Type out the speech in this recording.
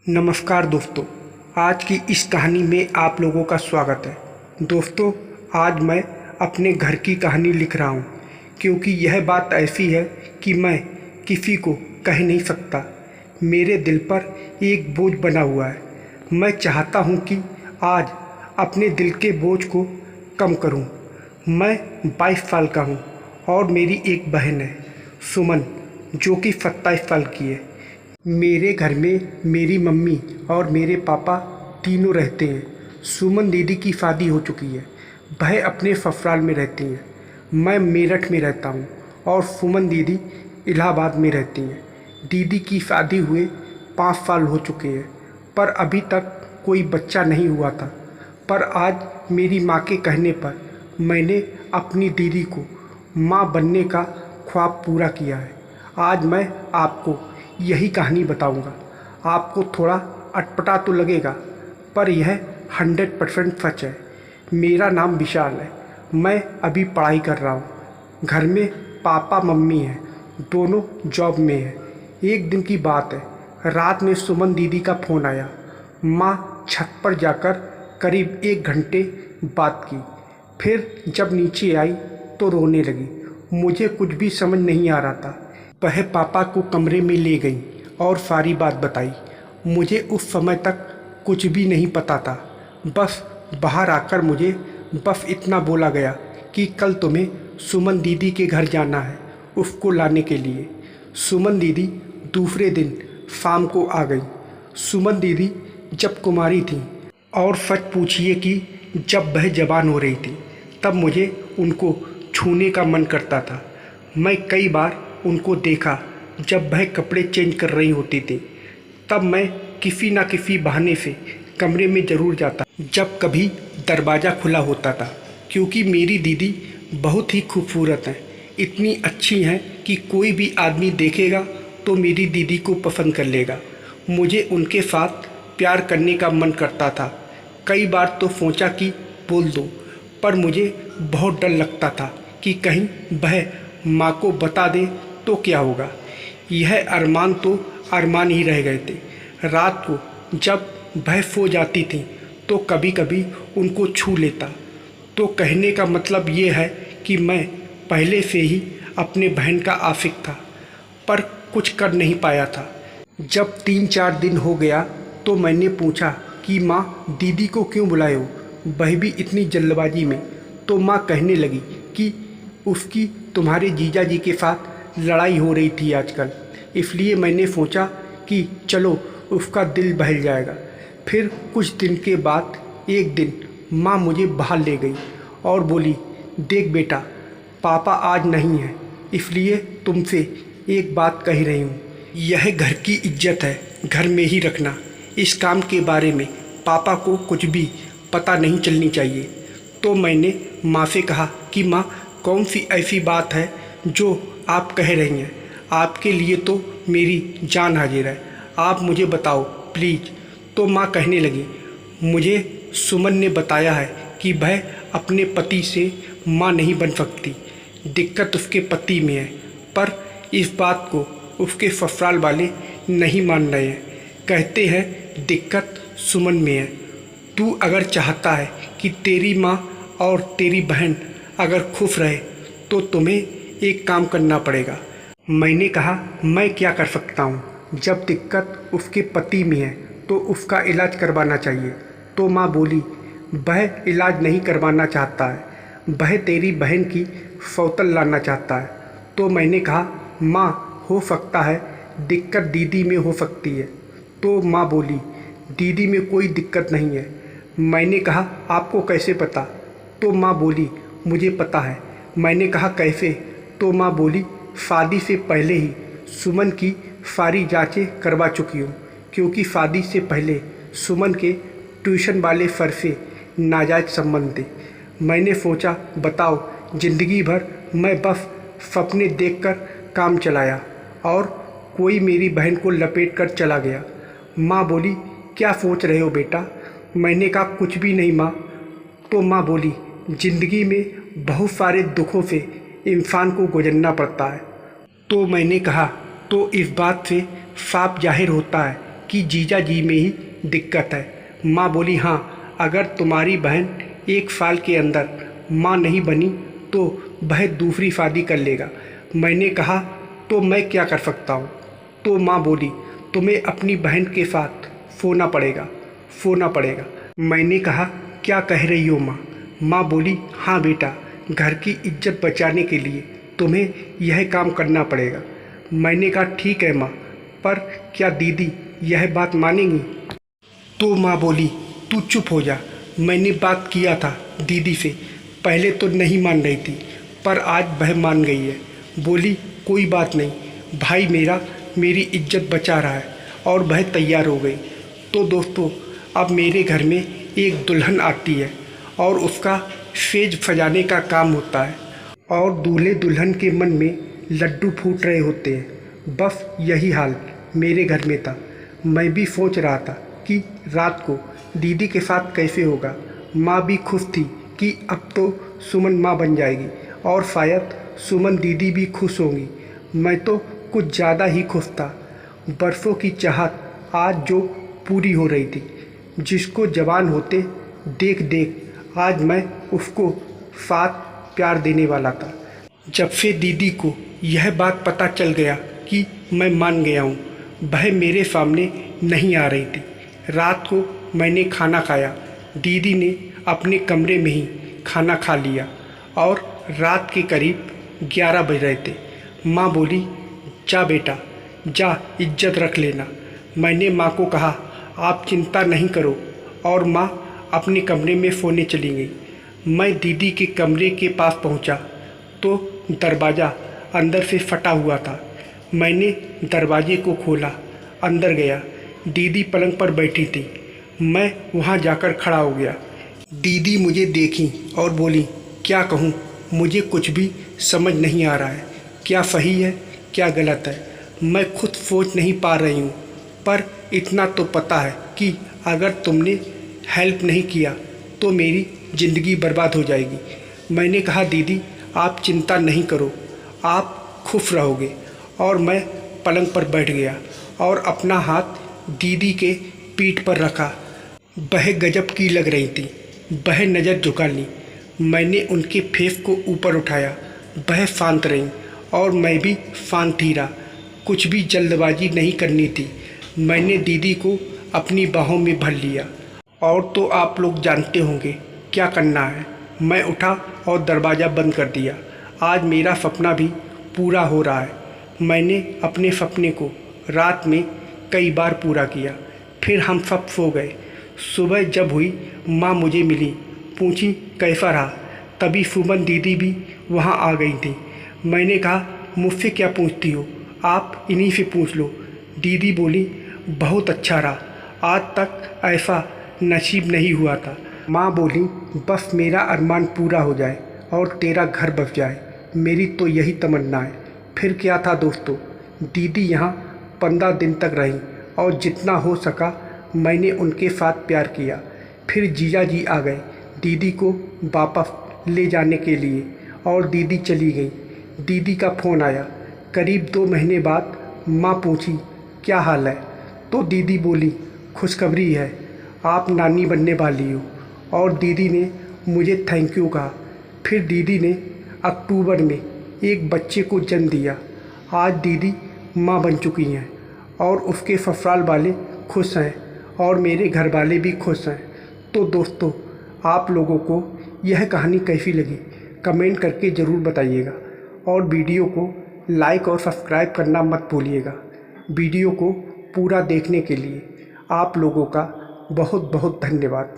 नमस्कार दोस्तों, आज की इस कहानी में आप लोगों का स्वागत है। दोस्तों, आज मैं अपने घर की कहानी लिख रहा हूँ क्योंकि यह बात ऐसी है कि मैं किसी को कह नहीं सकता। मेरे दिल पर एक बोझ बना हुआ है। मैं चाहता हूँ कि आज अपने दिल के बोझ को कम करूँ। मैं 22 साल का हूँ और मेरी एक बहन है, सुमन, जो कि 27 साल की है। मेरे घर में मेरी मम्मी और मेरे पापा तीनों रहते हैं। सुमन दीदी की शादी हो चुकी है, वह अपने ससुराल में रहती हैं। मैं मेरठ में रहता हूँ और सुमन दीदी इलाहाबाद में रहती हैं। दीदी की शादी हुए 5 साल हो चुके हैं, पर अभी तक कोई बच्चा नहीं हुआ था। पर आज मेरी माँ के कहने पर मैंने अपनी दीदी को माँ बनने का ख्वाब पूरा किया है। आज मैं आपको यही कहानी बताऊंगा। आपको थोड़ा अटपटा तो लगेगा, पर यह 100% सच है। मेरा नाम विशाल है। मैं अभी पढ़ाई कर रहा हूँ। घर में पापा मम्मी हैं, दोनों जॉब में हैं। एक दिन की बात है, रात में सुमन दीदी का फ़ोन आया। माँ छत पर जाकर करीब 1 घंटे बात की। फिर जब नीचे आई तो रोने लगी। मुझे कुछ भी समझ नहीं आ रहा था। वह पापा को कमरे में ले गई और सारी बात बताई। मुझे उस समय तक कुछ भी नहीं पता था। बस बाहर आकर मुझे बस इतना बोला गया कि कल तुम्हें सुमन दीदी के घर जाना है, उसको लाने के लिए। सुमन दीदी दूसरे दिन शाम को आ गई। सुमन दीदी जब कुमारी थी, और सच पूछिए कि जब वह जवान हो रही थी, तब मुझे उनको छूने का मन करता था। मैं कई बार उनको देखा जब वह कपड़े चेंज कर रही होती थी। तब मैं किसी ना किसी बहाने से कमरे में ज़रूर जाता, जब कभी दरवाज़ा खुला होता था, क्योंकि मेरी दीदी बहुत ही खूबसूरत हैं। इतनी अच्छी हैं कि कोई भी आदमी देखेगा तो मेरी दीदी को पसंद कर लेगा। मुझे उनके साथ प्यार करने का मन करता था। कई बार तो सोचा कि बोल दो, पर मुझे बहुत डर लगता था कि कहीं वह माँ को बता दे तो क्या होगा। यह अरमान तो अरमान ही रह गए थे। रात को जब वह सो जाती थी तो कभी कभी उनको छू लेता। तो कहने का मतलब ये है कि मैं पहले से ही अपने बहन का आशिक था, पर कुछ कर नहीं पाया था। जब 3-4 दिन हो गया तो मैंने पूछा कि माँ, दीदी को क्यों बुलाए हो, वह भी इतनी जल्दबाजी में। तो माँ कहने लगी कि उसकी तुम्हारे जीजा जी के साथ लड़ाई हो रही थी आजकल, इसलिए मैंने सोचा कि चलो उसका दिल बहल जाएगा। फिर कुछ दिन के बाद एक दिन माँ मुझे बाहर ले गई और बोली, देख बेटा, पापा आज नहीं है, इसलिए तुमसे एक बात कह रही हूँ। यह घर की इज्जत है, घर में ही रखना। इस काम के बारे में पापा को कुछ भी पता नहीं चलनी चाहिए। तो मैंने माँ से कहा कि माँ, कौन सी ऐसी बात है जो आप कह रही हैं? आपके लिए तो मेरी जान हाजिर है, आप मुझे बताओ प्लीज़। तो माँ कहने लगी, मुझे सुमन ने बताया है कि वह अपने पति से माँ नहीं बन सकती। दिक्कत उसके पति में है, पर इस बात को उसके ससुराल वाले नहीं मान रहे हैं। कहते हैं दिक्कत सुमन में है। तू अगर चाहता है कि तेरी माँ और तेरी बहन अगर खुश रहे तो तुम्हें एक काम करना पड़ेगा। मैंने कहा, मैं क्या कर सकता हूँ? जब दिक्कत उसके पति में है तो उसका इलाज करवाना चाहिए। तो माँ बोली, वह इलाज नहीं करवाना चाहता है, वह तेरी बहन की सौतन लाना चाहता है। तो मैंने कहा, माँ, हो सकता है दिक्कत दीदी में हो सकती है। तो माँ बोली, दीदी में कोई दिक्कत नहीं है। मैंने कहा, आपको कैसे पता? तो माँ बोली, मुझे पता है। मैंने कहा, कैसे? तो माँ बोली, शादी से पहले ही सुमन की सारी जांचें करवा चुकी हूँ, क्योंकि शादी से पहले सुमन के ट्यूशन वाले सर से नाजायज़ संबंध थे। मैंने सोचा, बताओ, ज़िंदगी भर मैं बस सपने देखकर काम चलाया और कोई मेरी बहन को लपेट कर चला गया। माँ बोली, क्या सोच रहे हो बेटा? मैंने कहा, कुछ भी नहीं माँ। तो माँ बोली, ज़िंदगी में बहुत सारे दुखों से इंसान को गुजरना पड़ता है। तो मैंने कहा, तो इस बात से साफ जाहिर होता है कि जीजा जी में ही दिक्कत है। माँ बोली हाँ, अगर तुम्हारी बहन 1 साल के अंदर माँ नहीं बनी तो वह दूसरी शादी कर लेगा। मैंने कहा तो मैं क्या कर सकता हूँ? तो माँ बोली तुम्हें अपनी बहन के साथ सोना पड़ेगा। मैंने कहा क्या कह रही हो माँ? माँ बोली हाँ बेटा, घर की इज्जत बचाने के लिए तुम्हें यह काम करना पड़ेगा। मैंने कहा ठीक है माँ, पर क्या दीदी यह बात मानेंगी? तो माँ बोली तू चुप हो जा, मैंने बात किया था दीदी से, पहले तो नहीं मान रही थी पर आज वह मान गई है। बोली कोई बात नहीं, भाई मेरा मेरी इज्जत बचा रहा है और वह तैयार हो गई। तो दोस्तों अब मेरे घर में एक दुल्हन आती है और उसका स्टेज सजाने का काम होता है और दूल्हे दुल्हन के मन में लड्डू फूट रहे होते हैं। बस यही हाल मेरे घर में था। मैं भी सोच रहा था कि रात को दीदी के साथ कैसे होगा। माँ भी खुश थी कि अब तो सुमन माँ बन जाएगी और शायद सुमन दीदी भी खुश होंगी। मैं तो कुछ ज़्यादा ही खुश था। बरसों की चाहत आज जो पूरी हो रही थी। जिसको जवान होते देख देख आज मैं उसको साथ प्यार देने वाला था। जब से दीदी को यह बात पता चल गया कि मैं मान गया हूँ, वह मेरे सामने नहीं आ रही थी। रात को मैंने खाना खाया, दीदी ने अपने कमरे में ही खाना खा लिया और रात के करीब 11 बज रहे थे। माँ बोली जा बेटा जा, इज्जत रख लेना। मैंने माँ को कहा आप चिंता नहीं करो और माँ अपने कमरे में सोने चली गई। मैं दीदी के कमरे के पास पहुँचा तो दरवाज़ा अंदर से फटा हुआ था। मैंने दरवाजे को खोला, अंदर गया। दीदी पलंग पर बैठी थी। मैं वहाँ जाकर खड़ा हो गया। दीदी मुझे देखी और बोली क्या कहूँ, मुझे कुछ भी समझ नहीं आ रहा है, क्या सही है क्या गलत है। मैं खुद सोच नहीं पा रही हूँ, पर इतना तो पता है कि अगर तुमने हेल्प नहीं किया तो मेरी ज़िंदगी बर्बाद हो जाएगी। मैंने कहा दीदी आप चिंता नहीं करो, आप खुश रहोगे। और मैं पलंग पर बैठ गया और अपना हाथ दीदी के पीठ पर रखा। वह गजब की लग रही थी। वह नज़र झुका ली। मैंने उनके फेस को ऊपर उठाया। वह शांत रही और मैं भी शांत ही रहा। कुछ भी जल्दबाजी नहीं करनी थी। मैंने दीदी को अपनी बाहों में भर लिया। और तो आप लोग जानते होंगे क्या करना है। मैं उठा और दरवाज़ा बंद कर दिया। आज मेरा सपना भी पूरा हो रहा है। मैंने अपने सपने को रात में कई बार पूरा किया। फिर हम सब सो गए। सुबह जब हुई माँ मुझे मिली, पूछी कैसा रहा। तभी सुमन दीदी भी वहाँ आ गई थी। मैंने कहा मुझसे क्या पूछती हो, आप इन्हीं से पूछ लो। दीदी बोली बहुत अच्छा रहा, आज तक ऐसा नसीब नहीं हुआ था। माँ बोली बस मेरा अरमान पूरा हो जाए और तेरा घर बस जाए, मेरी तो यही तमन्ना है। फिर क्या था दोस्तों, दीदी यहाँ 15 दिन तक रही और जितना हो सका मैंने उनके साथ प्यार किया। फिर जीजा जी आ गए दीदी को वापस ले जाने के लिए और दीदी चली गई। दीदी का फ़ोन आया करीब 2 महीने बाद। माँ पूछी क्या हाल है, तो दीदी बोली खुशखबरी है, आप नानी बनने वाली हो। और दीदी ने मुझे थैंक यू कहा। फिर दीदी ने अक्टूबर में एक बच्चे को जन्म दिया। आज दीदी माँ बन चुकी हैं और उसके ससुराल वाले खुश हैं और मेरे घर वाले भी खुश हैं। तो दोस्तों आप लोगों को यह कहानी कैसी लगी कमेंट करके ज़रूर बताइएगा और वीडियो को लाइक और सब्सक्राइब करना मत भूलिएगा। वीडियो को पूरा देखने के लिए आप लोगों का बहुत बहुत धन्यवाद।